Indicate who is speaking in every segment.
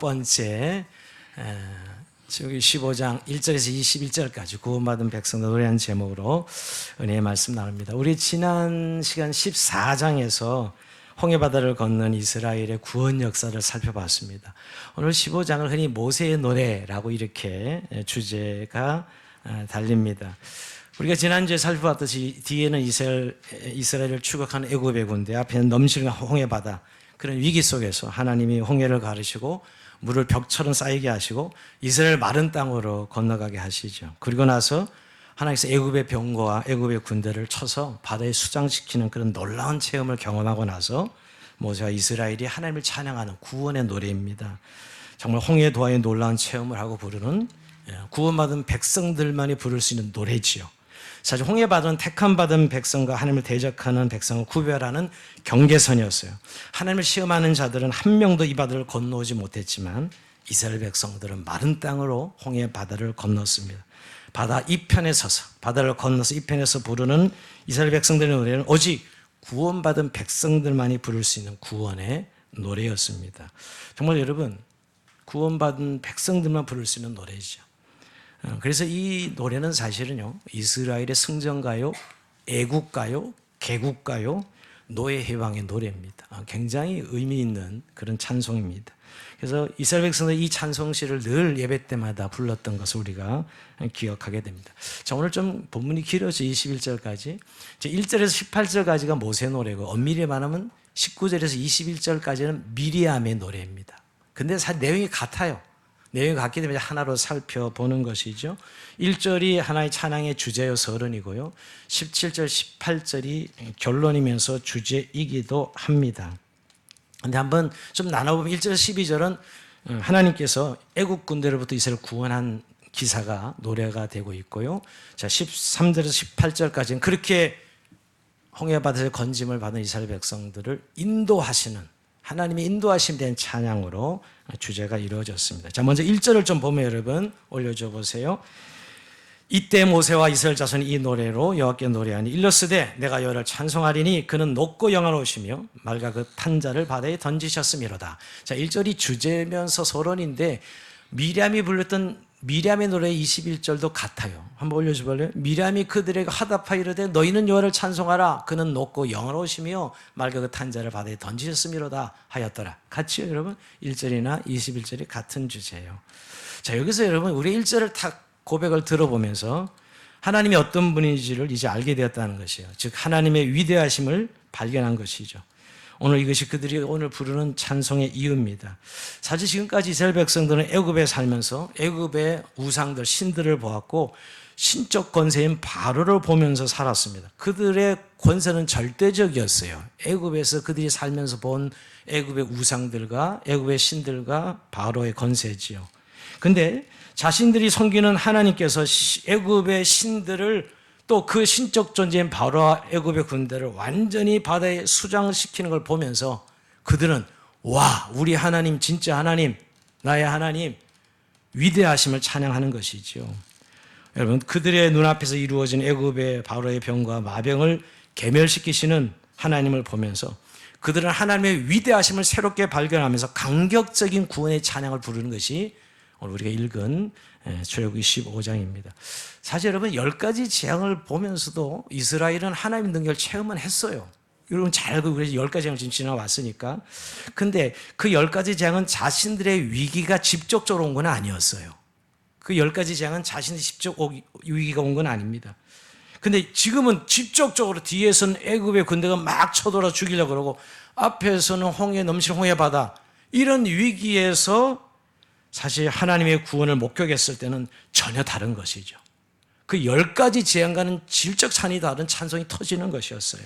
Speaker 1: 번째 여기 15장 1절에서 21절까지 구원받은 백성들 노래한 제목으로 은혜의 말씀 나눕니다. 우리 지난 시간 14장에서 홍해바다를 건넌 이스라엘의 구원 역사를 살펴봤습니다. 오늘 15장을 흔히 모세의 노래라고 이렇게 주제가 달립니다. 우리가 지난주에 살펴봤듯이 뒤에는 이스라엘을 추격하는 애굽의 군대, 앞에는 넘실한 홍해바다, 그런 위기 속에서 하나님이 홍해를 가르시고 물을 벽처럼 쌓이게 하시고 이스라엘 마른 땅으로 건너가게 하시죠. 그리고 나서 하나님께서 애굽의 병거와 애굽의 군대를 쳐서 바다에 수장시키는 그런 놀라운 체험을 경험하고 나서 모세와 이스라엘이 하나님을 찬양하는 구원의 노래입니다. 정말 홍해 도하의 놀라운 체험을 하고 부르는 구원받은 백성들만이 부를 수 있는 노래지요. 사실 홍해바다는 택함받은 백성과 하나님을 대적하는 백성을 구별하는 경계선이었어요. 하나님을 시험하는 자들은 한 명도 이 바다를 건너오지 못했지만 이스라엘 백성들은 마른 땅으로 홍해바다를 건넜습니다. 바다 이편에 서서 바다를 건너서 이편에서 부르는 이스라엘 백성들의 노래는 오직 구원받은 백성들만이 부를 수 있는 구원의 노래였습니다. 정말 여러분, 구원받은 백성들만 부를 수 있는 노래죠. 그래서 이 노래는 사실은요, 이스라엘의 승전가요, 애국가요, 개국가요, 노예해방의 노래입니다. 굉장히 의미 있는 그런 찬송입니다. 그래서 이스라엘 백성들이 이 찬송시를 늘 예배 때마다 불렀던 것을 우리가 기억하게 됩니다. 자, 오늘 좀 본문이 길어서 21절까지, 1절에서 18절까지가 모세 노래고 엄밀히 말하면 19절에서 21절까지는 미리암의 노래입니다. 근데 사실 내용이 같아요. 내용이 같기 때문에 하나로 살펴보는 것이죠. 1절이 하나의 찬양의 주제요 서론이고요. 17절, 18절이 결론이면서 주제이기도 합니다. 근데 한번 좀 나눠보면 1절, 12절은 하나님께서 애국 군대로부터 이스라엘을 구원한 기사가 노래가 되고 있고요. 자, 13절에서 18절까지는 그렇게 홍해바다에서 건짐을 받은 이스라엘 백성들을 인도하시는 하나님의 인도하심에 대한 찬양으로 주제가 이루어졌습니다. 자, 먼저 1절을 좀 보면 여러분 올려줘 보세요. 이때 모세와 이스라엘 자손이 이 노래로 여호와께 노래하니 일러스되 내가 여호와를 찬송하리니 그는 높고 영화로우시며 말과 그 탄자를 바다에 던지셨음이로다. 자, 1절이 주제면서 서론인데 미리암이 불렀던 미리암의 노래 21절도 같아요. 한번 올려줘 볼래요? 미리암이 그들에게 화답하여 이르되 너희는 여호와를 찬송하라. 그는 높고 영화로우시며 말과 그 탄자를 바다에 던지셨음이로다 하였더라. 같이요, 여러분? 1절이나 21절이 같은 주제예요. 자, 여기서 여러분 우리 1절을 딱 고백을 들어보면서 하나님이 어떤 분인지를 이제 알게 되었다는 것이에요. 즉 하나님의 위대하심을 발견한 것이죠. 오늘 이것이 그들이 오늘 부르는 찬송의 이유입니다. 사실 지금까지 이스라엘 백성들은 애굽에 살면서 애굽의 우상들, 신들을 보았고 신적 권세인 바로를 보면서 살았습니다. 그들의 권세는 절대적이었어요. 애굽에서 그들이 살면서 본 애굽의 우상들과 애굽의 신들과 바로의 권세지요. 근데 자신들이 섬기는 하나님께서 애굽의 신들을 또 그 신적 존재인 바로와 애굽의 군대를 완전히 바다에 수장시키는 걸 보면서 그들은 와, 우리 하나님, 진짜 하나님, 나의 하나님 위대하심을 찬양하는 것이죠. 여러분, 그들의 눈앞에서 이루어진 애굽의 바로의 병과 마병을 괴멸시키시는 하나님을 보면서 그들은 하나님의 위대하심을 새롭게 발견하면서 강격적인 구원의 찬양을 부르는 것이 오늘 우리가 읽은 출애굽기 15장입니다. 사실 여러분 10가지 재앙을 보면서도 이스라엘은 하나님의 능력을 체험은 했어요. 여러분 잘 알고 그래서 10가지 재앙을 지금 지나왔으니까. 근데 그 10가지 재앙은 자신들의 위기가 직접적으로 온 건 아니었어요. 그 10가지 재앙은 자신의 직접 위기가 온 건 아닙니다. 근데 지금은 직접적으로 뒤에서는 애굽의 군대가 막 쳐돌아 죽이려고 그러고 앞에서는 홍해 넘실 홍해바다 이런 위기에서 사실 하나님의 구원을 목격했을 때는 전혀 다른 것이죠. 그 10가지 재앙과는 질적 차원이 다른 찬송이 터지는 것이었어요.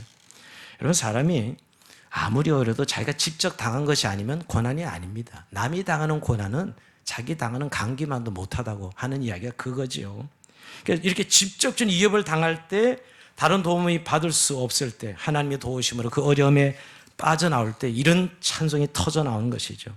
Speaker 1: 여러분, 사람이 아무리 어려도 자기가 직접 당한 것이 아니면 고난이 아닙니다. 남이 당하는 고난은 자기 당하는 감기만도 못하다고 하는 이야기가 그거지요. 그러니까 이렇게 직접적인 위협을 당할 때 다른 도움이 받을 수 없을 때 하나님의 도우심으로 그 어려움에 빠져나올 때 이런 찬송이 터져 나오는 것이죠.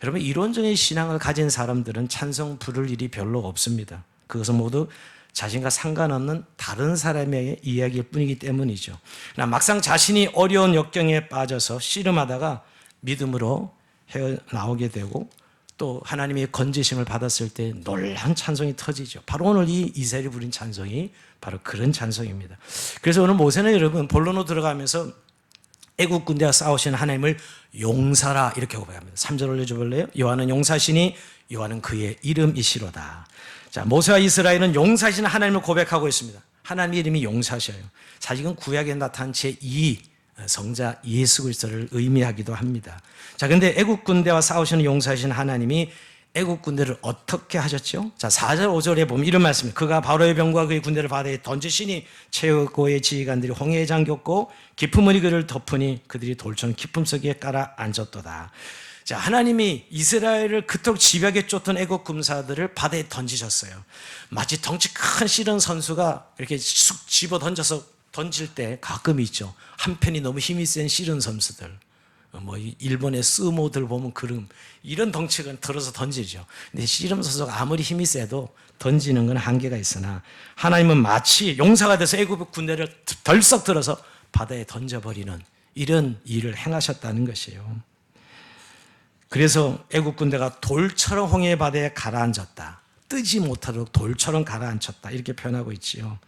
Speaker 1: 여러분, 이론적인 신앙을 가진 사람들은 찬송 부를 일이 별로 없습니다. 그것은 모두 자신과 상관없는 다른 사람의 이야기일 뿐이기 때문이죠. 그러나 막상 자신이 어려운 역경에 빠져서 씨름하다가 믿음으로 헤어나오게 되고 또 하나님의 건지심을 받았을 때 놀라운 찬송이 터지죠. 바로 오늘 이 이스라엘이 부린 찬송이 바로 그런 찬송입니다. 그래서 오늘 모세는 여러분 본론으로 들어가면서 애국 군대와 싸우시는 하나님을 용사라 이렇게 고백합니다. 3절 올려줘 볼래요? 여호와는 용사시니 여호와는 그의 이름이시로다. 자, 모세와 이스라엘은 용사신 하나님을 고백하고 있습니다. 하나님의 이름이 용사셔요. 사실 이건 구약에 나타난 제2 성자 예수 그리스도를 의미하기도 합니다. 자, 근데 애국 군대와 싸우시는 용사신 하나님이 애국 군대를 어떻게 하셨죠? 자, 4절 5절에 보면 이런 말씀입니다. 그가 바로의 병과 그의 군대를 바다에 던지시니 최고의 지휘관들이 홍해에 잠겼고 깊은 물이 그를 덮으니 그들이 돌처럼 깊음 속에 깔아 앉았도다. 자, 하나님이 이스라엘을 그토록 집요하게 쫓던 애국 군사들을 바다에 던지셨어요. 마치 덩치 큰 씨름 선수가 이렇게 쑥 집어 던질 때 가끔 있죠. 한편이 너무 힘이 센 씨름 선수들, 뭐 일본의 스모들 보면 그런 이런 덩치가 들어서 던지죠. 근데 씨름 선수가 아무리 힘이 세도 던지는 건 한계가 있으나 하나님은 마치 용사가 돼서 애국 군대를 덜썩 들어서 바다에 던져버리는 이런 일을 행하셨다는 것이에요. 그래서 애국 군대가 돌처럼 홍해 바다에 가라앉았다. 뜨지 못하도록 돌처럼 가라앉혔다. 이렇게 표현하고 있지요.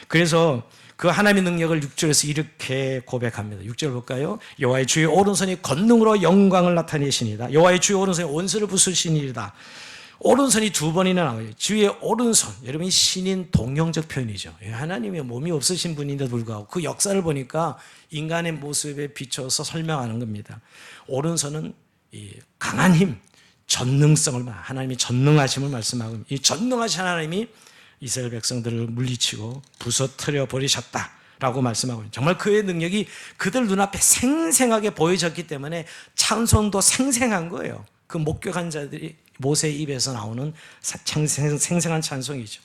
Speaker 1: 그래서 그 하나님의 능력을 6절에서 이렇게 고백합니다. 6절 볼까요? 여호와의 주의 오른손이 권능으로 영광을 나타내시니이다. 여호와의 주의 오른손이 온수를 부수시니이다. 오른손이 두 번이나 나와요. 주의 오른손. 여러분이 신인 동형적 표현이죠. 하나님의 몸이 없으신 분인데도 불구하고 그 역사를 보니까 인간의 모습에 비춰서 설명하는 겁니다. 오른손은 이 강한 힘, 전능성을 하나님이 전능하심을 말씀하고 이 전능하신 하나님이 이스라엘 백성들을 물리치고 부서뜨려 버리셨다라고 말씀하고 정말 그의 능력이 그들 눈앞에 생생하게 보여졌기 때문에 찬송도 생생한 거예요. 그 목격한 자들이 모세의 입에서 나오는 생생한 찬송이죠.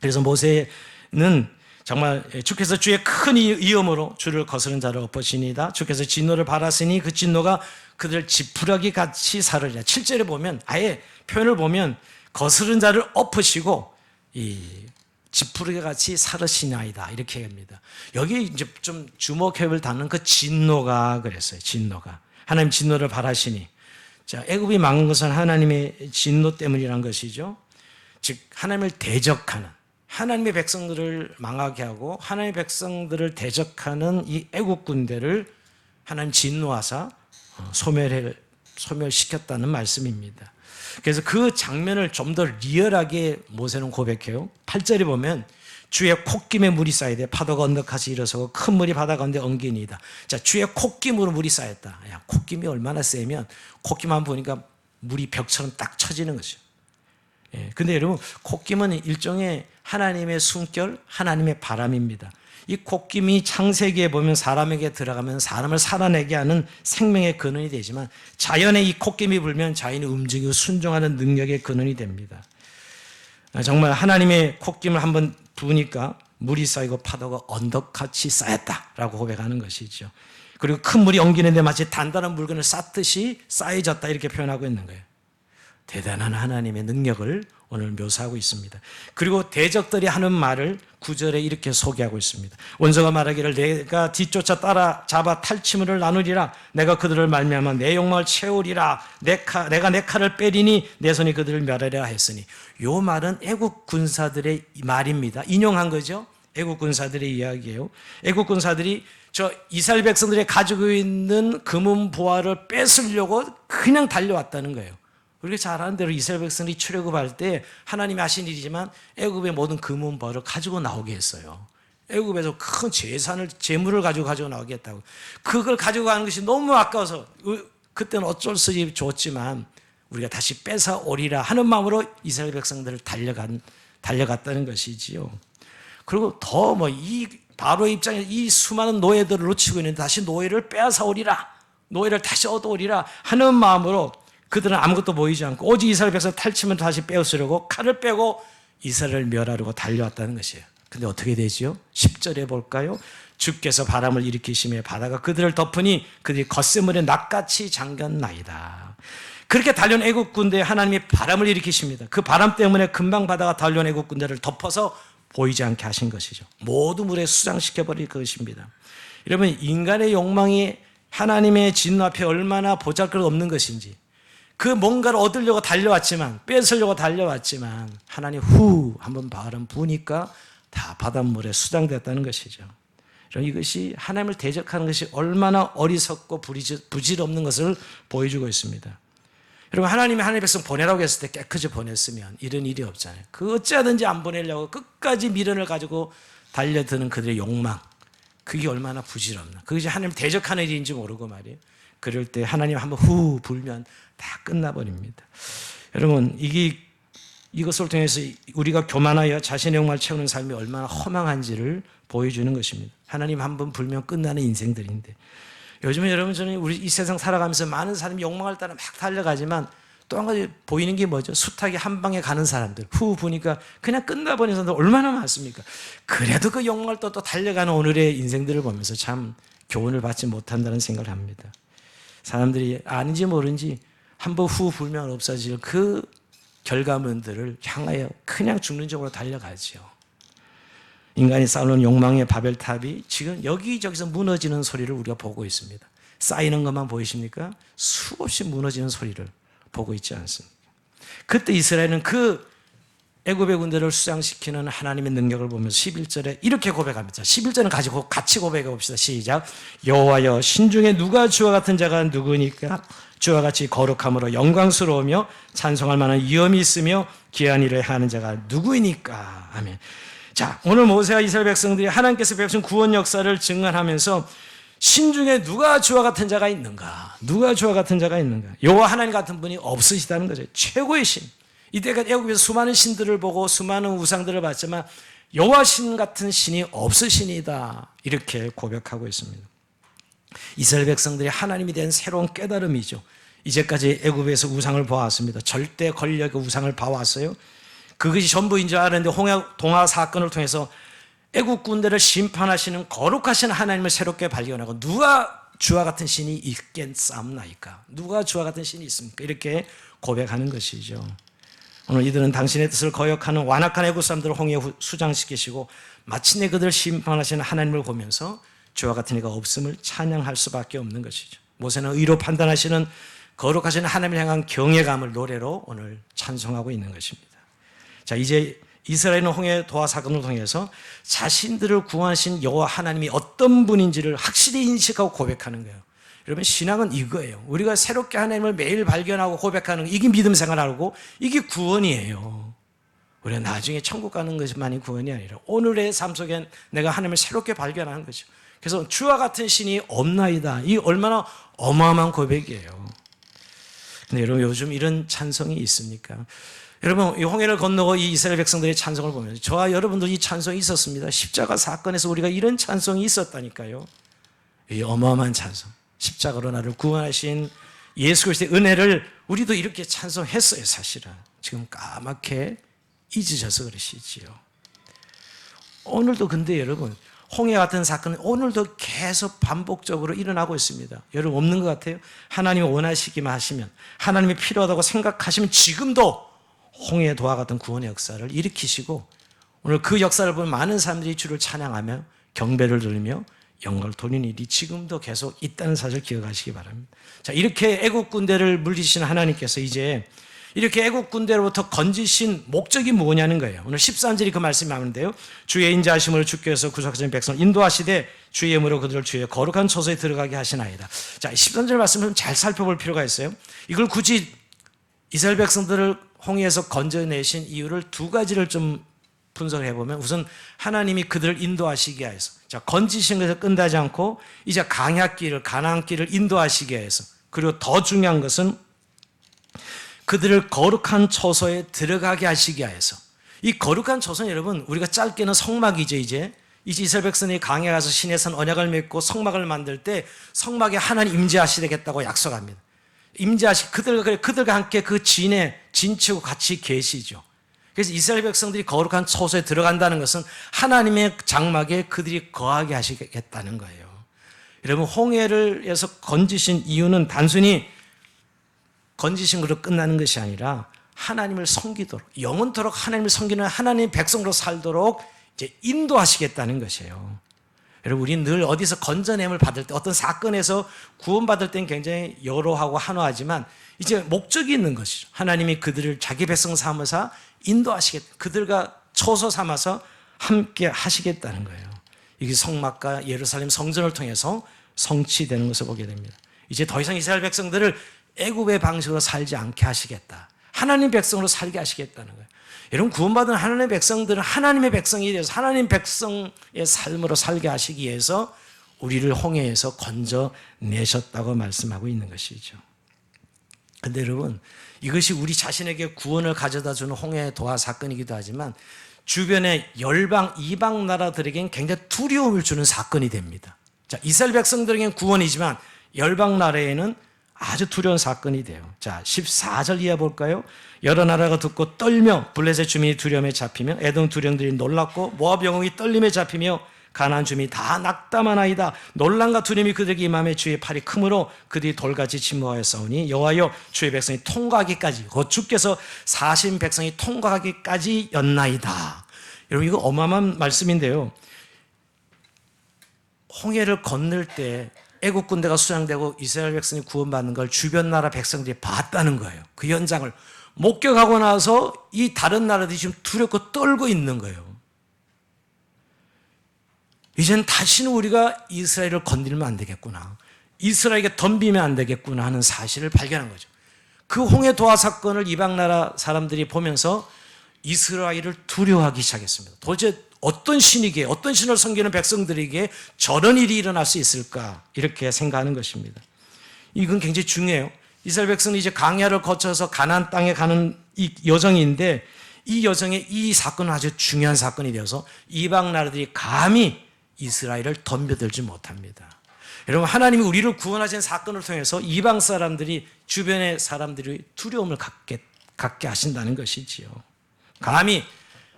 Speaker 1: 그래서 모세는 정말 주께서 주의 큰 위엄으로 주를 거스른 자를 엎으시니이다. 주께서 진노를 바랐으니 그 진노가 그들 지푸라기 같이 사르리라. 7절에 보면 아예 표현을 보면 거스른 자를 엎으시고 이 지푸라기 같이 사르시나이다 이렇게 합니다. 여기 이제 좀 주목해볼 단어는 그 진노가 그랬어요. 진노가 하나님 진노를 바라시니 자 애굽이 망한 것은 하나님의 진노 때문이란 것이죠. 즉 하나님을 대적하는 하나님의 백성들을 망하게 하고 하나님의 백성들을 대적하는 이 애국 군대를 하나님 진노하사 소멸시켰다는 말씀입니다. 그래서 그 장면을 좀 더 리얼하게 모세는 고백해요. 8절에 보면 주의 콧김에 물이 쌓이되 파도가 언덕같이 일어서고 큰 물이 바다 가운데 엉기니이다. 자, 주의 콧김으로 물이 쌓였다. 야, 콧김이 얼마나 세면 콧김만 보니까 물이 벽처럼 딱 쳐지는 거죠. 예, 근데 여러분 콧김은 일종의 하나님의 숨결, 하나님의 바람입니다. 이 콧김이 창세기에 보면 사람에게 들어가면 사람을 살아내게 하는 생명의 근원이 되지만 자연의 이 콧김이 불면 자연이 움직이고 순종하는 능력의 근원이 됩니다. 정말 하나님의 콧김을 한번 부으니까 물이 쌓이고 파도가 언덕같이 쌓였다라고 고백하는 것이죠. 그리고 큰 물이 엉기는데 마치 단단한 물건을 쌓듯이 쌓여졌다 이렇게 표현하고 있는 거예요. 대단한 하나님의 능력을 오늘 묘사하고 있습니다. 그리고 대적들이 하는 말을 9절에 이렇게 소개하고 있습니다. 원수가 말하기를 내가 뒤쫓아 따라잡아 탈취물을 나누리라. 내가 그들을 말미암아 내 욕망을 채우리라. 내가 내 칼을 빼리니 내 손이 그들을 멸하리라 했으니 이 말은 애국 군사들의 말입니다. 인용한 거죠. 애국 군사들의 이야기예요. 애국 군사들이 저 이스라엘 백성들이 가지고 있는 금은 보화를 뺏으려고 그냥 달려왔다는 거예요. 우리가 잘 아는 대로 이스라엘 백성들이 출애굽할 때 하나님이 하신 일이지만 애굽의 모든 금은 보화를 가지고 나오게 했어요. 애굽에서 큰 재물을 가지고 나오게 했다고. 그걸 가지고 가는 것이 너무 아까워서 그때는 어쩔 수 없이 줬지만 우리가 다시 뺏어 오리라 하는 마음으로 이스라엘 백성들을 달려갔다는 것이지요. 그리고 더 이 바로의 입장에 이 수많은 노예들을 놓치고 있는데 다시 노예를 빼앗아 오리라, 노예를 다시 얻어오리라 하는 마음으로 그들은 아무것도 보이지 않고 오직 이스라엘 백성 탈취면 다시 빼앗으려고 칼을 빼고 이스라엘을 멸하려고 달려왔다는 것이에요. 근데 어떻게 되지요? 10절에 볼까요? 주께서 바람을 일으키시며 바다가 그들을 덮으니 그들이 겉새물에 낫같이 잠겼나이다. 그렇게 달려온 애국 군대에 하나님이 바람을 일으키십니다. 그 바람 때문에 금방 바다가 달려온 애국 군대를 덮어서 보이지 않게 하신 것이죠. 모두 물에 수장시켜버릴 것입니다. 여러분 인간의 욕망이 하나님의 진노 앞에 얼마나 보잘것없는 것인지 그 뭔가를 얻으려고 달려왔지만, 뺏으려고 달려왔지만 하나님 후 한번 바람 부니까 다 바닷물에 수장됐다는 것이죠. 이것이 하나님을 대적하는 것이 얼마나 어리석고 부질없는 것을 보여주고 있습니다. 여러분, 하나님이 하나님의 백성 보내라고 했을 때 깨끗이 보냈으면 이런 일이 없잖아요. 그 어찌하든지 안 보내려고 끝까지 미련을 가지고 달려드는 그들의 욕망, 그게 얼마나 부질없나. 그것이 하나님을 대적하는 일인지 모르고 말이에요. 그럴 때 하나님 한번 후 불면 다 끝나버립니다. 여러분, 이것을 통해서 우리가 교만하여 자신의 욕망을 채우는 삶이 얼마나 허망한지를 보여주는 것입니다. 하나님 한번 불면 끝나는 인생들인데, 요즘에 여러분, 저는 우리 이 세상 살아가면서 많은 사람이 욕망을 따라 막 달려가지만 또 한 가지 보이는 게 뭐죠? 숱하게 한 방에 가는 사람들, 후 보니까 그냥 끝나버리는 사람들 얼마나 많습니까? 그래도 그 욕망을 또 달려가는 오늘의 인생들을 보면서 참 교훈을 받지 못한다는 생각을 합니다. 사람들이 아는지 모르는지 한번 후 불면 없어질 그 결과물들을 향하여 그냥 죽는 쪽으로 달려가죠. 인간이 쌓아놓은 욕망의 바벨탑이 지금 여기저기서 무너지는 소리를 우리가 보고 있습니다. 쌓이는 것만 보이십니까? 수없이 무너지는 소리를 보고 있지 않습니까? 그때 이스라엘은 그 애굽의 군대를 수장시키는 하나님의 능력을 보면서 11절에 이렇게 고백합니다. 11절은 가지고 같이 고백해 봅시다. 시작. 여호와여, 신중에 누가 주와 같은 자가 누구니까? 주와 같이 거룩함으로 영광스러우며 찬송할 만한 위엄이 있으며 귀한 일을 하는 자가 누구이니까? 아멘. 자, 오늘 모세와 이스라엘 백성들이 하나님께서 베푸신 구원 역사를 증언하면서 신중에 누가 주와 같은 자가 있는가? 누가 주와 같은 자가 있는가? 여호와 하나님 같은 분이 없으시다는 거죠. 최고의 신. 이때까지 애굽에서 수많은 신들을 보고 수많은 우상들을 봤지만 여호와 신 같은 신이 없으시니다. 이렇게 고백하고 있습니다. 이스라엘 백성들이 하나님에 대한 새로운 깨달음이죠. 이제까지 애굽에서 우상을 봐왔습니다. 절대 권력의 우상을 봐왔어요. 그것이 전부인 줄 알았는데 동화 사건을 통해서 애국 군대를 심판하시는 거룩하신 하나님을 새롭게 발견하고 누가 주와 같은 신이 있겠사옵나이까? 누가 주와 같은 신이 있습니까? 이렇게 고백하는 것이죠. 오늘 이들은 당신의 뜻을 거역하는 완악한 애국 사람들을 홍해에 수장시키시고 마침내 그들을 심판하시는 하나님을 보면서 주와 같은 이가 없음을 찬양할 수밖에 없는 것이죠. 모세는 의로 판단하시는 거룩하신 하나님을 향한 경외감을 노래로 오늘 찬송하고 있는 것입니다. 자, 이제 이스라엘은 홍해 도하 사건을 통해서 자신들을 구원하신 여호와 하나님이 어떤 분인지를 확실히 인식하고 고백하는 거예요. 여러분, 신앙은 이거예요. 우리가 새롭게 하나님을 매일 발견하고 고백하는 이게 믿음 생활하고 이게 구원이에요. 우리가 나중에 천국 가는 것만이 구원이 아니라 오늘의 삶 속엔 내가 하나님을 새롭게 발견하는 거죠. 그래서 주와 같은 신이 없나이다. 이 얼마나 어마어마한 고백이에요. 근데 여러분, 요즘 이런 찬송이 있습니까? 여러분, 이 홍해를 건너고 이 이스라엘 백성들의 찬송을 보면서 저와 여러분도 이 찬송이 있었습니다. 십자가 사건에서 우리가 이런 찬송이 있었다니까요. 이 어마어마한 찬송, 십자가로 나를 구원하신 예수 그리스도의 은혜를 우리도 이렇게 찬송했어요. 사실은 지금 까맣게 잊으셔서 그러시지요. 오늘도 근데 여러분, 홍해 같은 사건은 오늘도 계속 반복적으로 일어나고 있습니다. 여러분, 없는 것 같아요? 하나님이 원하시기만 하시면, 하나님이 필요하다고 생각하시면 지금도 홍해 도와 같은 구원의 역사를 일으키시고 오늘 그 역사를 보면 많은 사람들이 주를 찬양하며 경배를 들으며 영광을 돌리는 일이 지금도 계속 있다는 사실을 기억하시기 바랍니다. 자, 이렇게 애국 군대를 물리시는 하나님께서 이제 이렇게 애국 군대로부터 건지신 목적이 뭐냐는 거예요. 오늘 13절이 그 말씀이 나오는데요. 주의 인자하심으로 주께서 구속하신 백성을 인도하시되 주의 이름으로 그들을 주의 거룩한 처소에 들어가게 하시나이다. 자, 13절 말씀을 잘 살펴볼 필요가 있어요. 이걸 굳이 이스라엘 백성들을 홍해에서 건져내신 이유를 두 가지를 좀 분석을 해보면, 우선 하나님이 그들을 인도하시기 위해서, 자, 건지신 것을 끝나지 않고 이제 강약길을, 가나안길을 인도하시기 위해서, 그리고 더 중요한 것은 그들을 거룩한 처소에 들어가게 하시기 위해서. 이 거룩한 처소는 여러분, 우리가 짧게는 성막이죠. 이제 이스라엘 백성이 강에 가서 신의 산 언약을 맺고 성막을 만들 때 성막에 하나님 임재하시겠다고 약속합니다. 임재하시 그들과 함께 그 진치고 같이 계시죠. 그래서 이스라엘 백성들이 거룩한 처소에 들어간다는 것은 하나님의 장막에 그들이 거하게 하시겠다는 거예요. 여러분, 홍해를에서 건지신 이유는 단순히 건지신 것으로 끝나는 것이 아니라 하나님을 섬기도록, 영원토록 하나님을 섬기는 하나님의 백성으로 살도록 이제 인도하시겠다는 것이에요. 여러분, 우리는 늘 어디서 건져냄을 받을 때, 어떤 사건에서 구원받을 때는 굉장히 여로하고 한화하지만 이제 목적이 있는 것이죠. 하나님이 그들을 자기 백성 삼으사 인도하시겠다. 그들과 초소 삼아서 함께 하시겠다는 거예요. 이게 성막과 예루살렘 성전을 통해서 성취되는 것을 보게 됩니다. 이제 더 이상 이스라엘 백성들을 애굽의 방식으로 살지 않게 하시겠다. 하나님 백성으로 살게 하시겠다는 거예요. 여러분, 구원받은 하나님의 백성들은 하나님의 백성이 되어서 하나님 백성의 삶으로 살게 하시기 위해서 우리를 홍해에서 건져내셨다고 말씀하고 있는 것이죠. 그런데 여러분, 이것이 우리 자신에게 구원을 가져다주는 홍해의 도하 사건이기도 하지만 주변의 열방, 이방 나라들에겐 굉장히 두려움을 주는 사건이 됩니다. 자, 이스라엘 백성들에겐 구원이지만 열방 나라에는 아주 두려운 사건이 돼요. 자, 14절 이하 볼까요? 여러 나라가 듣고 떨며 블레셋 주민이 두려움에 잡히며 에돔 두령들이 놀랐고 모압 영웅이 떨림에 잡히며 가나안 주민이 다 낙담하나이다. 놀람과 두려움이 그들에게 임함에 주의 팔이 크므로 그들이 돌같이 침묵하여 싸우니 여호와여 주의 백성이 통과하기까지, 곧 주께서 사신 백성이 통과하기까지 였나이다. 여러분, 이거 어마어마한 말씀인데요. 홍해를 건널 때 애국 군대가 수장되고 이스라엘 백성이 구원받는 걸 주변 나라 백성들이 봤다는 거예요. 그 현장을 목격하고 나서 이 다른 나라들이 지금 두렵고 떨고 있는 거예요. 이제는 다시는 우리가 이스라엘을 건드리면 안 되겠구나, 이스라엘에게 덤비면 안 되겠구나 하는 사실을 발견한 거죠. 그 홍해 도하 사건을 이방 나라 사람들이 보면서 이스라엘을 두려워하기 시작했습니다. 도대체 어떤 신이기에, 어떤 신을 섬기는 백성들에게 저런 일이 일어날 수 있을까, 이렇게 생각하는 것입니다. 이건 굉장히 중요해요. 이스라엘 백성은 이제 광야를 거쳐서 가나안 땅에 가는 이 여정인데, 이 여정에 이 사건은 아주 중요한 사건이 되어서 이방 나라들이 감히 이스라엘을 덤벼들지 못합니다. 여러분, 하나님이 우리를 구원하신 사건을 통해서 이방 사람들이, 주변의 사람들이 두려움을 갖게 하신다는 것이지요. 감히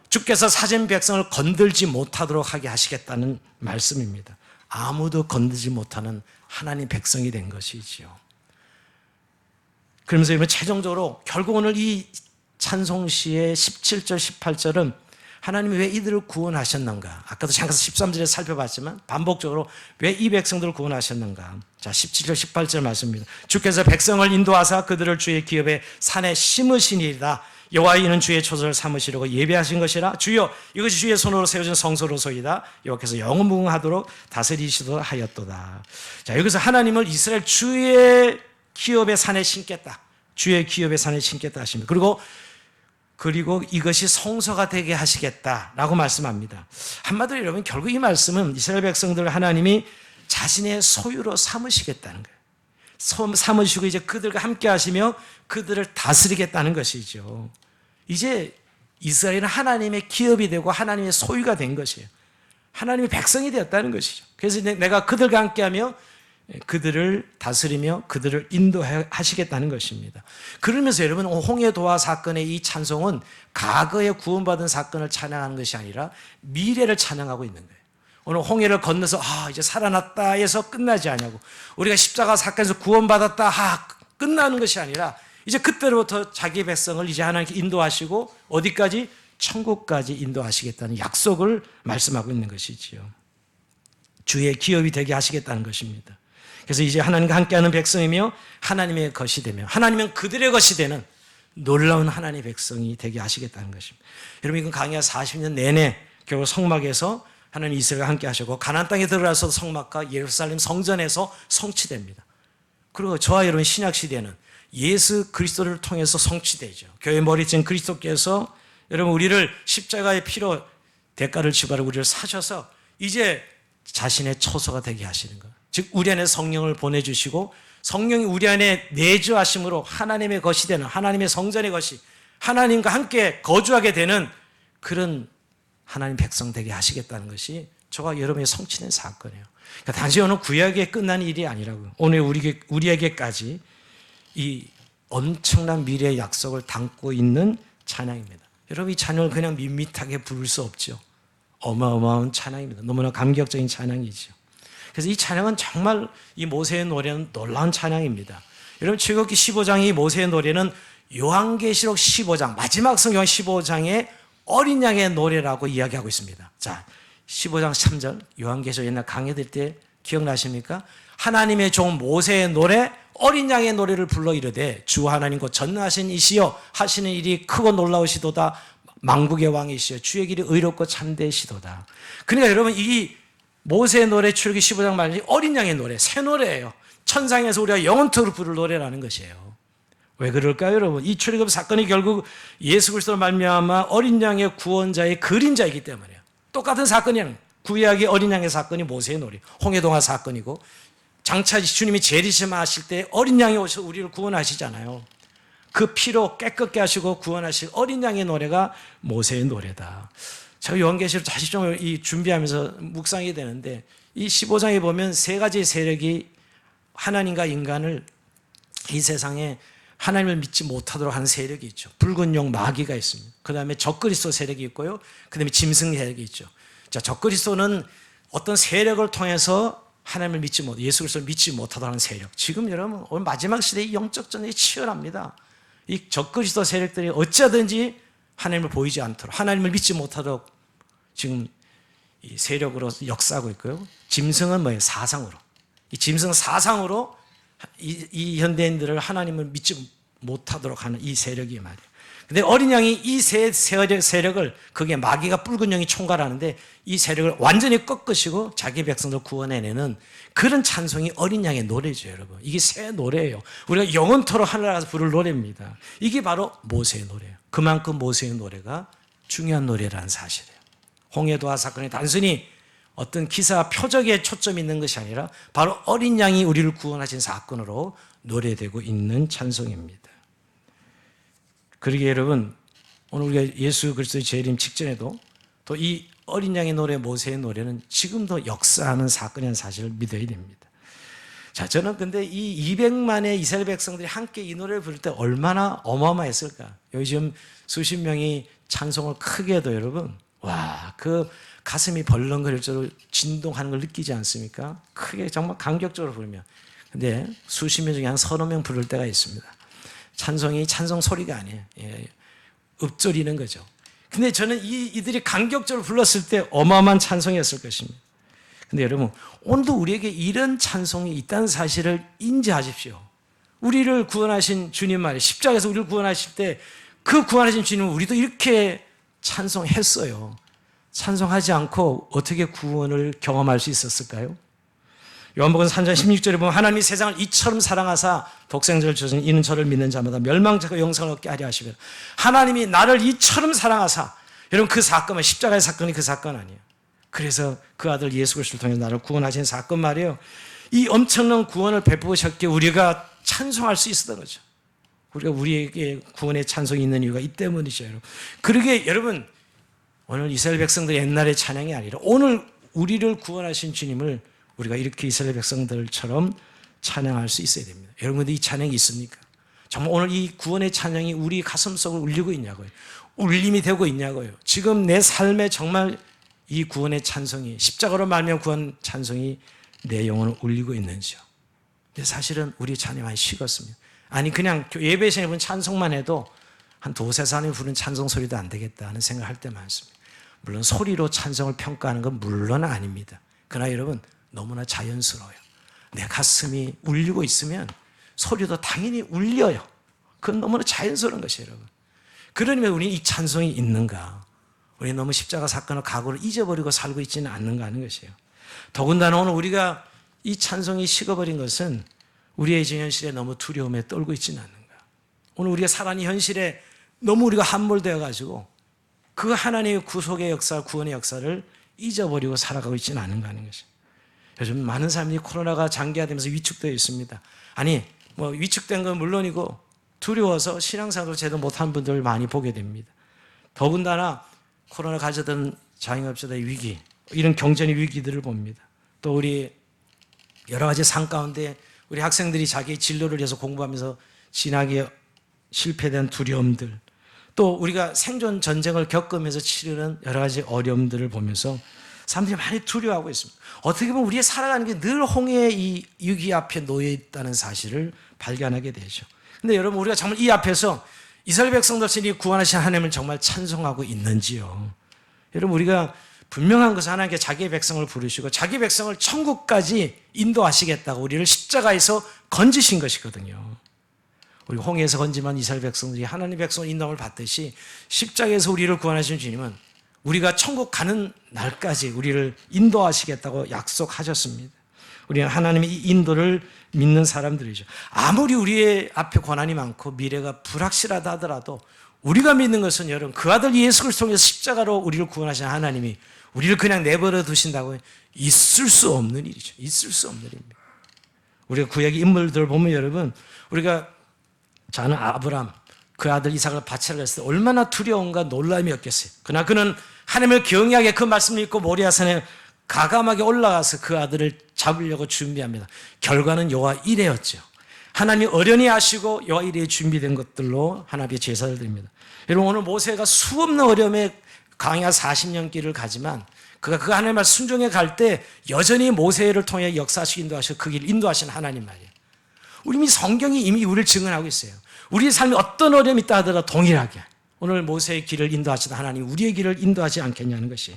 Speaker 1: 주께서 사신 백성을 건들지 못하도록 하게 하시겠다는 말씀입니다. 아무도 건들지 못하는 하나님 백성이 된 것이지요. 그러면서 여러분, 최종적으로 결국 오늘 이 찬송시의 17절, 18절은 하나님이 왜 이들을 구원하셨는가? 아까도 잠깐 13절에 살펴봤지만 반복적으로 왜 이 백성들을 구원하셨는가? 자, 17절, 18절 말씀입니다. 주께서 백성을 인도하사 그들을 주의 기업에 산에 심으시니이다. 여호와 이는 주의 초소를 삼으시려고 예배하신 것이라. 주여, 이것이 주의 손으로 세워진 성소로소이다. 여호와께서 영원무궁하도록 다스리시도록 하였도다. 자, 여기서 하나님을 이스라엘 주의 기업의 산에 심겠다, 주의 기업의 산에 심겠다 하십니다. 그리고 이것이 성소가 되게 하시겠다라고 말씀합니다. 한마디로 여러분, 결국 이 말씀은 이스라엘 백성들을 하나님이 자신의 소유로 삼으시겠다는 거예요. 삼으시고 이제 그들과 함께 하시며 그들을 다스리겠다는 것이죠. 이제 이스라엘은 하나님의 기업이 되고 하나님의 소유가 된 것이에요. 하나님의 백성이 되었다는 것이죠. 그래서 내가 그들과 함께하며 그들을 다스리며 그들을 인도하시겠다는 것입니다. 그러면서 여러분, 홍해 도하 사건의 이 찬송은 과거에 구원받은 사건을 찬양하는 것이 아니라 미래를 찬양하고 있는 거예요. 오늘 홍해를 건너서 이제 살아났다 해서 끝나지 않냐고, 우리가 십자가 사건에서 구원받았다 끝나는 것이 아니라 이제 그때로부터 자기 백성을 이제 하나님께 인도하시고 어디까지? 천국까지 인도하시겠다는 약속을 말씀하고 있는 것이지요. 주의 기업이 되게 하시겠다는 것입니다. 그래서 이제 하나님과 함께하는 백성이며 하나님의 것이 되며 하나님은 그들의 것이 되는 놀라운 하나님의 백성이 되게 하시겠다는 것입니다. 여러분, 이건 강야 40년 내내 결국 성막에서 하나님 이스라엘과 함께 하시고 가나안 땅에 들어가서 성막과 예루살렘 성전에서 성취됩니다. 그리고 저와 여러분 신약 시대는 예수 그리스도를 통해서 성취되죠. 교회 머리쯤 그리스도께서 여러분 우리를 십자가의 피로 대가를 지불하고 우리를 사셔서 이제 자신의 처소가 되게 하시는 것. 즉 우리 안에 성령을 보내주시고 성령이 우리 안에 내주하심으로 하나님의 것이 되는, 하나님의 성전의 것이 하나님과 함께 거주하게 되는 그런 하나님 백성 되게 하시겠다는 것이 저와 여러분의 성취된 사건이에요. 그러니까 단지 오늘 구약에 끝난 일이 아니라고요. 오늘 우리에게까지 이 엄청난 미래의 약속을 담고 있는 찬양입니다. 여러분, 이 찬양을 그냥 밋밋하게 부를 수 없죠. 어마어마한 찬양입니다. 너무나 감격적인 찬양이죠. 그래서 이 찬양은 정말 이 모세의 노래는 놀라운 찬양입니다. 여러분, 출애굽기 15장의 모세의 노래는 요한계시록 15장, 마지막 성경 15장의 어린 양의 노래라고 이야기하고 있습니다. 자, 15장 3절 요한계시록 옛날 강의 들 때 기억나십니까? 하나님의 종 모세의 노래, 어린 양의 노래를 불러 이르되 주 하나님 곧 전능하신 이시여 하시는 일이 크고 놀라우시도다. 만국의 왕이시여 주의 길이 의롭고 참되시도다. 그러니까 여러분 이 모세의 노래 출애굽기 15장 말이 어린 양의 노래, 새 노래예요. 천상에서 우리가 영원토록 부를 노래라는 것이에요. 왜 그럴까요, 여러분? 이 출애굽 사건이 결국 예수 그리스도로 말미암아 어린 양의 구원자의 그림자이기 때문에요. 똑같은 사건이에요. 구약의 어린 양의 사건이 모세의 노래, 홍해동화 사건이고 장차 주님이 재림하실 때 어린 양이 오셔서 우리를 구원하시잖아요. 그 피로 깨끗게 하시고 구원하실 어린 양의 노래가 모세의 노래다. 제가 요한계시록 다시 좀 준비하면서 묵상이 되는데 이 15장에 보면 세 가지 세력이 하나님과 인간을 이 세상에 하나님을 믿지 못하도록 하는 세력이 있죠. 붉은 용 마귀가 있습니다. 그 다음에 적그리스도 세력이 있고요. 그 다음에 짐승 세력이 있죠. 자, 적그리스도는 어떤 세력을 통해서 하나님을 믿지 못, 예수 그리스도를 믿지 못하도록 하는 세력. 지금 여러분 오늘 마지막 시대의 영적 전쟁이 치열합니다. 이 적그리스도 세력들이 어찌하든지 하나님을 보이지 않도록, 하나님을 믿지 못하도록 지금 이 세력으로 역사하고 있고요. 짐승은 뭐예요? 사상으로. 이 짐승 사상으로 이 현대인들을 하나님을 믿지 못하도록 하는 이 세력이 말이에요. 근데 어린 양이 이 세력을, 그게 마귀가 붉은 영이 총괄하는데 이 세력을 완전히 꺾으시고 자기 백성들 구원해내는 그런 찬송이 어린 양의 노래죠, 여러분. 이게 새 노래예요. 우리가 영원토록 하늘에 가서 부를 노래입니다. 이게 바로 모세의 노래예요. 그만큼 모세의 노래가 중요한 노래라는 사실이에요. 홍해도화 사건이 단순히 어떤 기사 표적에 초점이 있는 것이 아니라 바로 어린 양이 우리를 구원하신 사건으로 노래되고 있는 찬송입니다. 그러기에 여러분 오늘 우리가 예수 그리스도의 재림 직전에도 또 이 어린 양의 노래, 모세의 노래는 지금도 역사하는 사건이라는 사실을 믿어야 됩니다. 자, 저는 근데 이 200만의 이스라엘 백성들이 함께 이 노래를 부를 때 얼마나 어마어마했을까. 요즘 수십 명이 찬송을 크게 해도 여러분, 와, 그 가슴이 벌렁거릴 정도로 진동하는 걸 느끼지 않습니까? 크게 정말 감격적으로 부르면. 근데 수십 명 중에 한 서너 명 부를 때가 있습니다. 찬송이 찬송 소리가 아니에요. 예, 읊조리는 거죠. 근데 저는 이들이 감격적으로 불렀을 때 어마어마한 찬송이었을 것입니다. 근데 여러분, 오늘도 우리에게 이런 찬송이 있다는 사실을 인지하십시오. 우리를 구원하신 주님 말이에요. 십자가에서 우리를 구원하실 때 그 구원하신 주님은 우리도 이렇게 찬송했어요. 찬송하지 않고 어떻게 구원을 경험할 수 있었을까요? 요한복음 3장 16절에 보면 하나님이 세상을 이처럼 사랑하사 독생자를 주신 이는 저를 믿는 자마다 멸망자가 영생을 얻게 하려 하시며 하나님이 나를 이처럼 사랑하사 여러분 그 사건은 십자가의 사건이 그 사건 아니에요. 그래서 그 아들 예수 그리스도를 통해 나를 구원하신 사건 말이에요. 이 엄청난 구원을 베푸셨기에 우리가 찬송할 수 있었던 거죠. 우리가 우리에게 구원의 찬송이 있는 이유가 이 때문이죠. 여러분. 그러게 여러분 오늘 이스라엘 백성들의 옛날의 찬양이 아니라 오늘 우리를 구원하신 주님을 우리가 이렇게 이스라엘 백성들처럼 찬양할 수 있어야 됩니다. 여러분들 이 찬양이 있습니까? 정말 오늘 이 구원의 찬양이 우리 가슴속을 울리고 있냐고요. 울림이 되고 있냐고요. 지금 내 삶에 정말 이 구원의 찬송이 십자가로 말미암아 구원 찬송이 내 영혼을 울리고 있는지요. 근데 사실은 우리 찬양이 많이 식었습니다. 아니 그냥 예배 시간에 부른 찬송만 해도 한 두세 사람이 부른 찬송 소리도 안 되겠다 하는 생각을 할 때 많습니다. 물론 소리로 찬송을 평가하는 건 물론 아닙니다. 그러나 여러분 너무나 자연스러워요. 내 가슴이 울리고 있으면 소리도 당연히 울려요. 그건 너무나 자연스러운 것이에요, 여러분. 그러면 우리 이 찬송이 있는가? 우리 너무 십자가 사건을 각오를 잊어버리고 살고 있지는 않는가 하는 것이에요. 더군다나 오늘 우리가 이 찬송이 식어버린 것은 우리의 현실에 너무 두려움에 떨고 있지는 않는가. 오늘 우리가 살아가는 현실에 너무 우리가 함몰되어 가지고 그 하나님의 구속의 역사, 구원의 역사를 잊어버리고 살아가고 있지는 않은가 하는 것이에요. 요즘 많은 사람들이 코로나가 장기화되면서 위축되어 있습니다. 아니 뭐 위축된 건 물론이고 두려워서 신앙생활을 제대로 못한 분들을 많이 보게 됩니다. 더군다나 코로나 가져던 자영업자의 위기, 이런 경제의 위기들을 봅니다. 또 우리 여러 가지 상 가운데 우리 학생들이 자기의 진로를 위해서 공부하면서 진학에 실패된 두려움들, 또 우리가 생존 전쟁을 겪으면서 치르는 여러 가지 어려움들을 보면서 사람들이 많이 두려워하고 있습니다. 어떻게 보면 우리의 살아가는 게 늘 홍해의 이 위기 앞에 놓여 있다는 사실을 발견하게 되죠. 근데 여러분 우리가 정말 이 앞에서 이스라엘 백성들이 구원하신 하나님을 정말 찬송하고 있는지요? 여러분 우리가 분명한 것은 하나님께 자기의 백성을 부르시고 자기 백성을 천국까지 인도하시겠다고 우리를 십자가에서 건지신 것이거든요. 우리 홍해에서 건지만 이스라엘 백성들이 하나님 백성의 인도함을 받듯이 십자가에서 우리를 구원하신 주님은 우리가 천국 가는 날까지 우리를 인도하시겠다고 약속하셨습니다. 우리는 하나님의 이 인도를 믿는 사람들이죠. 아무리 우리의 앞에 고난이 많고 미래가 불확실하다 하더라도 우리가 믿는 것은 여러분 그 아들 예수 그리스도를 통해서 십자가로 우리를 구원하신 하나님이 우리를 그냥 내버려 두신다고 있을 수 없는 일이죠. 있을 수 없는 일입니다. 우리가 구약의 인물들을 보면 여러분 우리가 저는 아브람 그 아들 이삭을 바치라고 했을 때 얼마나 두려움과 놀람이었겠어요. 그러나 그는 하나님을 경외하게 그 말씀을 읽고 모리아산에 가감하게 올라가서 그 아들을 잡으려고 준비합니다. 결과는 여호와 이레였죠. 하나님이 어련히 아시고 여호와 이레에 준비된 것들로 하나님의 제사를 드립니다. 여러분 오늘 모세가 수없는 어려움에 광야 40년 길을 가지만 그가 그 하나님 말 순종해 갈 때 여전히 모세를 통해 역사하시고 인도하시고 그 길을 인도하신 하나님 말이에요. 우리 이미 성경이 이미 우리를 증언하고 있어요. 우리의 삶이 어떤 어려움이 있다 하더라도 동일하게 오늘 모세의 길을 인도하시다 하나님 우리의 길을 인도하지 않겠냐는 것이.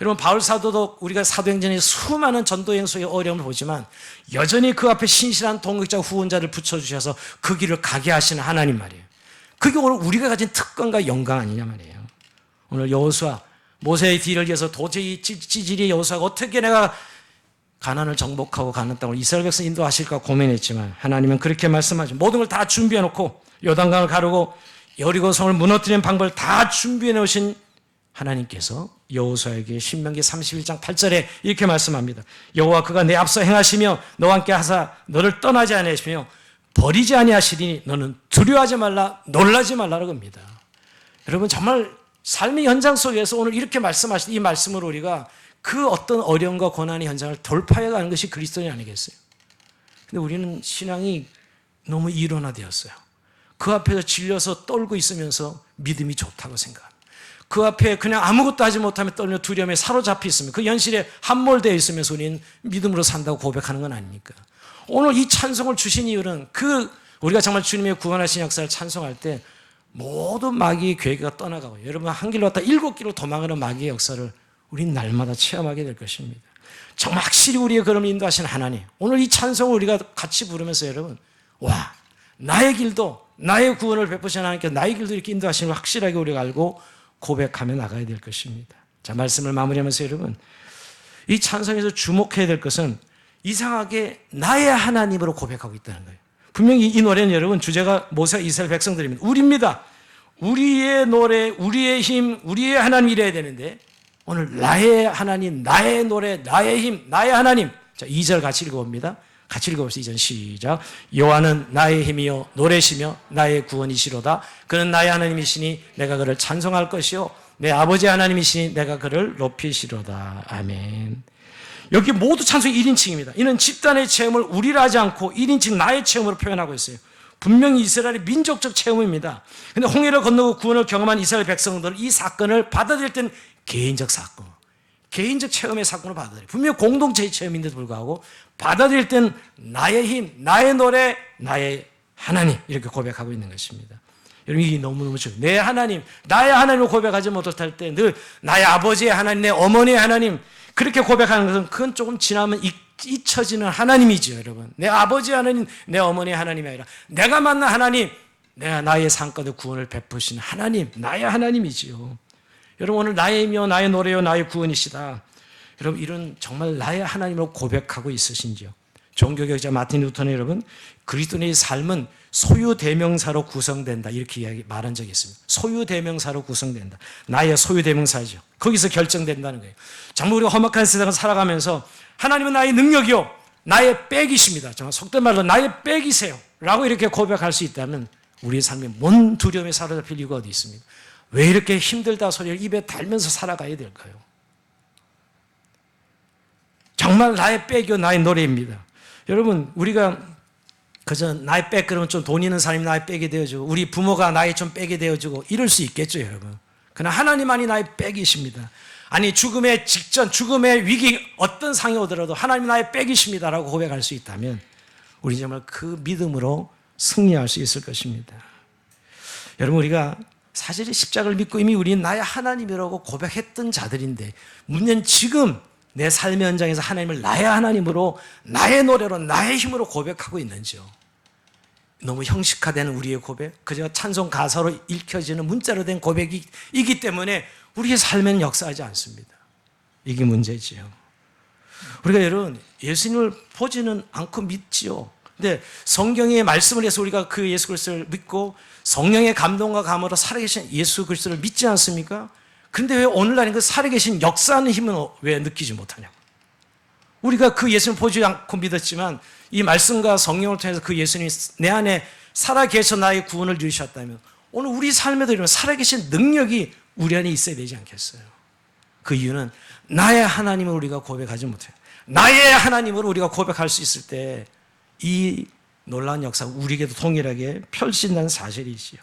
Speaker 1: 여러분 바울 사도도 우리가 사도행전에 수많은 전도행소의 어려움을 보지만 여전히 그 앞에 신실한 동역자 후원자를 붙여주셔서 그 길을 가게 하시는 하나님 말이에요. 그게 오늘 우리가 가진 특권과 영광 아니냐 말이에요. 오늘 여호수아 모세의 뒤를 이어서 도저히 찌질이 여호수아가 어떻게 내가 가나안을 정복하고 가는 땅을 이스라엘 백성 인도하실까 고민했지만 하나님은 그렇게 말씀하죠. 모든 걸 다 준비해놓고 요단강을 가르고 여리고성을 무너뜨리는 방법을 다 준비해 놓으신 하나님께서 여호수아에게 신명기 31장 8절에 이렇게 말씀합니다. 여호와 그가 내 앞서 행하시며 너와 함께 하사 너를 떠나지 아니하시며 버리지 아니하시리니 너는 두려워하지 말라 놀라지 말라라고 합니다. 여러분 정말 삶의 현장 속에서 오늘 이렇게 말씀하신 이 말씀으로 우리가 그 어떤 어려움과 고난의 현장을 돌파해가는 것이 그리스도인이 아니겠어요? 근데 우리는 신앙이 너무 이론화되었어요. 그 앞에서 질려서 떨고 있으면서 믿음이 좋다고 생각합니다. 그 앞에 그냥 아무것도 하지 못하며 떨며 두려움에 사로잡혀 있으면 그 현실에 함몰되어 있으면서 우리는 믿음으로 산다고 고백하는 건 아닙니까? 오늘 이 찬송을 주신 이유는 우리가 정말 주님의 구원하신 역사를 찬송할 때 모든 마귀의 괴계가 떠나가고 여러분 한 길로 왔다 7길로 도망가는 마귀의 역사를 우리는 날마다 체험하게 될 것입니다. 정말 확실히 우리의 걸음을 인도하신 하나님 오늘 이 찬송을 우리가 같이 부르면서 여러분 와 나의 길도 나의 구원을 베푸신 하나님께 나의 길도 이렇게 인도하시는 걸 확실하게 우리가 알고 고백하며 나가야 될 것입니다. 자 말씀을 마무리하면서 여러분 이 찬송에서 주목해야 될 것은 이상하게 나의 하나님으로 고백하고 있다는 거예요. 분명히 이 노래는 여러분 주제가 모세와 이스라엘 백성들입니다. 우리입니다. 우리의 노래, 우리의 힘, 우리의 하나님이래야 되는데 오늘 나의 하나님, 나의 노래, 나의 힘, 나의 하나님. 자 2절 같이 읽어봅니다. 같이 읽어봅시다. 2절 시작. 여호와는 나의 힘이요 노래시며 나의 구원이시로다. 그는 나의 하나님이시니 내가 그를 찬송할 것이요 내 아버지 하나님이시니 내가 그를 높이시로다. 아멘. 여기 모두 찬송이 1인칭입니다. 이는 집단의 체험을 우리라 하지 않고 1인칭 나의 체험으로 표현하고 있어요. 분명히 이스라엘의 민족적 체험입니다. 그런데 홍해를 건너고 구원을 경험한 이스라엘 백성들은 이 사건을 받아들일 때는 개인적 사건, 개인적 체험의 사건을 받아들여요. 분명히 공동체의 체험인데도 불구하고 받아들일 때는 나의 힘, 나의 노래, 나의 하나님 이렇게 고백하고 있는 것입니다. 여러분 이게 너무너무 중요해요. 내 하나님, 나의 하나님을 고백하지 못할 때 늘 나의 아버지의 하나님, 내 어머니의 하나님 그렇게 고백하는 것은 그건 조금 지나면 잊혀지는 하나님이죠. 여러분 내 아버지 하나님, 내 어머니의 하나님이 아니라 내가 만난 하나님, 나의 삶가운데 구원을 베푸신 하나님, 나의 하나님이지요. 여러분 오늘 나의 힘이요 나의 노래요 나의 구원이시다. 여러분 이런 정말 나의 하나님으로 고백하고 있으신지요? 종교개혁자 마틴 루터는 여러분 그리스도인의 삶은 소유대명사로 구성된다 이렇게 말한 적이 있습니다. 소유대명사로 구성된다. 나의 소유대명사죠. 거기서 결정된다는 거예요. 정말 우리가 험악한 세상을 살아가면서 하나님은 나의 능력이요 나의 백이십니다. 정말 속된 말로 나의 백이세요 라고 이렇게 고백할 수 있다면 우리의 삶에 뭔 두려움에 사로잡힐 이유가 어디 있습니까? 왜 이렇게 힘들다 소리를 입에 달면서 살아가야 될까요? 정말 나의 백이요 나의 노래입니다. 여러분 우리가 그저 나의 백 그러면 좀 돈 있는 사람이 나의 백이 되어주고 우리 부모가 나의 좀 백이 되어주고 이럴 수 있겠죠 여러분. 그러나 하나님만이 나의 백이십니다. 아니 죽음의 직전 죽음의 위기 어떤 상이 오더라도 하나님 나의 백이십니다 라고 고백할 수 있다면 우리 정말 그 믿음으로 승리할 수 있을 것입니다. 여러분 우리가 사실 십자가를 믿고 이미 우리는 나의 하나님이라고 고백했던 자들인데 문제는 지금 내 삶의 현장에서 하나님을 나의 하나님으로 나의 노래로 나의 힘으로 고백하고 있는지요. 너무 형식화되는 우리의 고백, 그저 찬송 가사로 읽혀지는 문자로 된 고백이기 때문에 우리의 삶에는 역사하지 않습니다. 이게 문제지요. 우리가 여러분 예수님을 보지는 않고 믿지요. 근데 성경의 말씀을 해서 우리가 그 예수 그리스도를 믿고 성령의 감동과 감으로 살아계신 예수 그리스도를 믿지 않습니까? 그런데 왜 오늘날은 그 살아계신 역사하는 힘은 왜 느끼지 못하냐고. 우리가 그 예수님을 보지 않고 믿었지만 이 말씀과 성령을 통해서 그 예수님이 내 안에 살아계셔 나의 구원을 이루셨다면 오늘 우리 삶에도 이런 살아계신 능력이 우리 안에 있어야 되지 않겠어요? 그 이유는 나의 하나님을 우리가 고백하지 못해요. 나의 하나님으로 우리가 고백할 수 있을 때 이 놀라운 역사가 우리에게도 동일하게 펼친다는 사실이지요.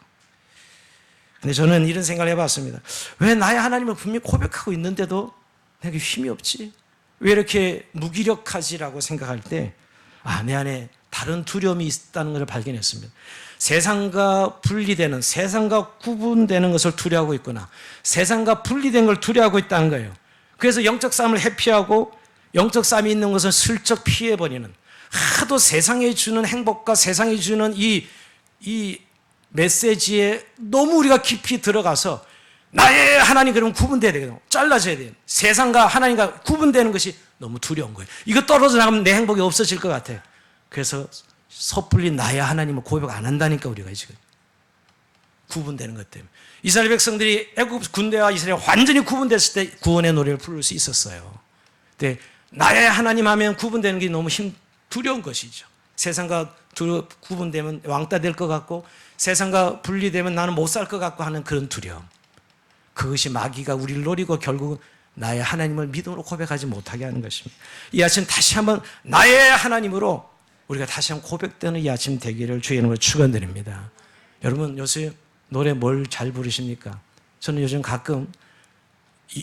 Speaker 1: 근데 저는 이런 생각을 해봤습니다. 왜 나의 하나님을 분명히 고백하고 있는데도 내게 힘이 없지? 왜 이렇게 무기력하지라고 생각할 때 내 안에 다른 두려움이 있다는 것을 발견했습니다. 세상과 분리되는, 세상과 구분되는 것을 두려워하고 있구나. 세상과 분리된 걸 두려워하고 있다는 거예요. 그래서 영적 싸움을 회피하고 영적 싸움이 있는 것을 슬쩍 피해버리는, 하도 세상에 주는 행복과 세상에 주는 이 메시지에 너무 우리가 깊이 들어가서 나의 하나님 그러면 구분돼야 되거든요. 잘라져야 돼요. 세상과 하나님과 구분되는 것이 너무 두려운 거예요. 이거 떨어져 나가면 내 행복이 없어질 것 같아요. 그래서 섣불리 나의 하나님을 고백 안 한다니까 우리가 지금. 구분되는 것 때문에. 이스라엘 백성들이 애굽 군대와 이스라엘 완전히 구분됐을 때 구원의 노래를 부를 수 있었어요. 근데 나의 하나님 하면 구분되는 게 너무 두려운 것이죠. 세상과 구분되면 왕따 될 것 같고 세상과 분리되면 나는 못 살 것 같고 하는 그런 두려움. 그것이 마귀가 우리를 노리고 결국은 나의 하나님을 믿음으로 고백하지 못하게 하는 것입니다. 이 아침 다시 한번 나의 하나님으로 우리가 다시 한번 고백되는 이 아침 되기를 주의 이름으로 축원드립니다. 여러분 요새 노래 뭘 잘 부르십니까? 저는 요즘 가끔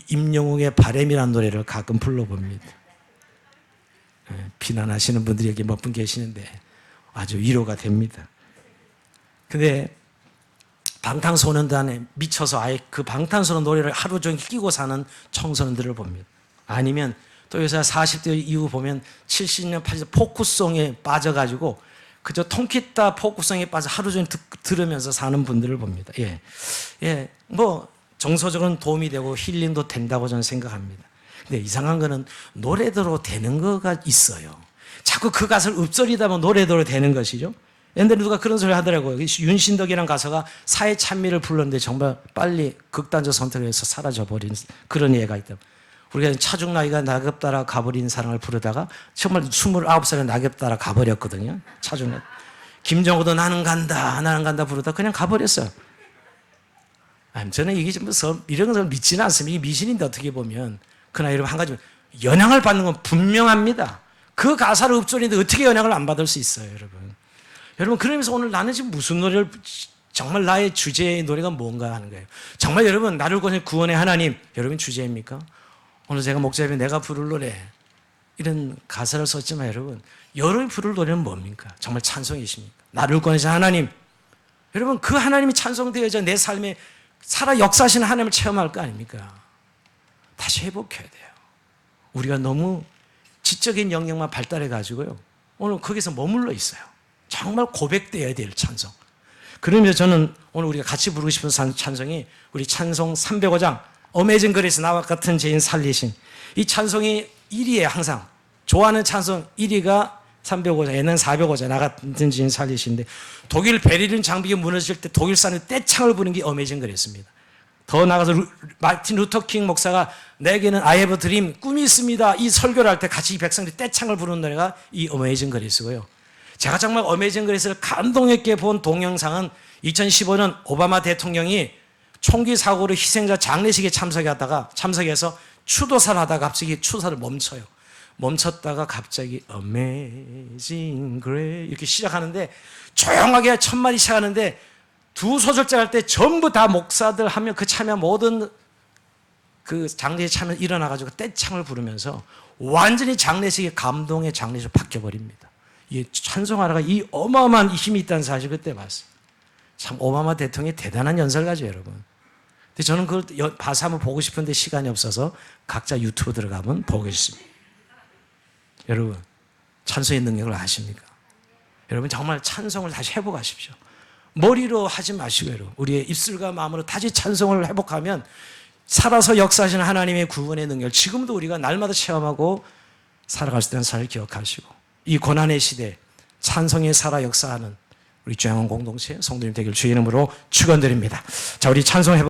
Speaker 1: 임영웅의 바램이라는 노래를 가끔 불러봅니다. 비난하시는 분들이 여기 몇 분 계시는데 아주 위로가 됩니다. 근데 방탄소년단에 미쳐서 아예 그 방탄소년 노래를 하루 종일 끼고 사는 청소년들을 봅니다. 아니면 또 요새 40대 이후 보면 70년, 80년 포크송에 빠져가지고 그저 통기타 포크송에 빠져 하루 종일 들으면서 사는 분들을 봅니다. 뭐 정서적으로는 도움이 되고 힐링도 된다고 저는 생각합니다. 근데 이상한 거는 노래대로 되는 거가 있어요. 자꾸 그 가사를 읊조리다 보면 노래대로 되는 것이죠. 옛날에 누가 그런 소리 하더라고요. 윤신덕이라는 가수가 사회 찬미를 불렀는데 정말 빨리 극단적 선택을 해서 사라져버린 그런 예가 있다. 우리가 차중 나이가 낙엽 따라 가버린 사랑을 부르다가 정말 29살에 낙엽 따라 가버렸거든요. 차중 나이. 김정호도 나는 간다 부르다 그냥 가버렸어요. 저는 이게 이런 것을 믿지는 않습니다. 이게 미신인데 어떻게 보면. 그러나 여러분 한 가지 영향을 받는 건 분명합니다. 그 가사를 읊조리는데 어떻게 영향을 안 받을 수 있어요, 여러분. 여러분 그러면서 오늘 나는 지금 무슨 노래를 정말 나의 주제의 노래가 뭔가 하는 거예요. 정말 여러분 나를 구원의 하나님 여러분 주제입니까? 오늘 제가 목사님이 내가 부를 노래 이런 가사를 썼지만 여러분이 부를 노래는 뭡니까? 정말 찬송이십니까? 나를 구원하신 하나님 여러분 그 하나님이 찬송되어져 내 삶에 살아 역사하시는 하나님을 체험할 거 아닙니까? 다시 회복해야 돼요. 우리가 너무 지적인 영역만 발달해 가지고요 오늘 거기서 머물러 있어요. 정말 고백되어야 될 찬송. 그러면서 저는 오늘 우리가 같이 부르고 싶은 찬송이 우리 찬송 305장 어메이징 그레이스 나와 같은 죄인 살리신 이 찬송이 1위에 항상 좋아하는 찬송 1위가 305장 얘는 405장 나 같은 죄인 살리신데 독일 베를린 장벽이 무너질 때 독일 사람이 떼창을 부는 게 어메이징 그레이스입니다. 더 나가서 마틴 루터킹 목사가 내게는 I have a dream 꿈이 있습니다 이 설교를 할 때 같이 이 백성들이 떼창을 부르는 노래가 이 어메이징 그레이스고요. 제가 정말 어메이징 그레이스를 감동 있게 본 동영상은 2015년 오바마 대통령이 총기 사고로 희생자 장례식에 참석해서 추도사를 하다가 갑자기 추도사를 멈췄다가 갑자기 Amazing Grace 이렇게 시작하는데 조용하게 첫 마디 시작하는데 두 소절째 할 때 전부 다 목사들 하면 그 참여 모든 그 장례식 참여 일어나가지고 떼창을 부르면서 완전히 장례식이 감동의 장례식으로 바뀌어버립니다. 이 찬송하라가 이 어마어마한 힘이 있다는 사실 그때 봤어요. 참 오바마 대통령이 대단한 연설가죠, 여러분. 근데 저는 그걸 봐서 한번 보고 싶은데 시간이 없어서 각자 유튜브 들어가면 보고 있습니다. 여러분, 찬송의 능력을 아십니까? 여러분 정말 찬송을 다시 회복하십시오. 머리로 하지 마시고 여러분, 우리의 입술과 마음으로 다시 찬송을 회복하면 살아서 역사하시는 하나님의 구원의 능력, 지금도 우리가 날마다 체험하고 살아갈 수 있는 사실을 기억하시고, 이 고난의 시대 찬송에 살아 역사하는 우리 주양원 공동체 성도님 되길 주의 이름으로 축원드립니다. 자, 우리 찬송 해보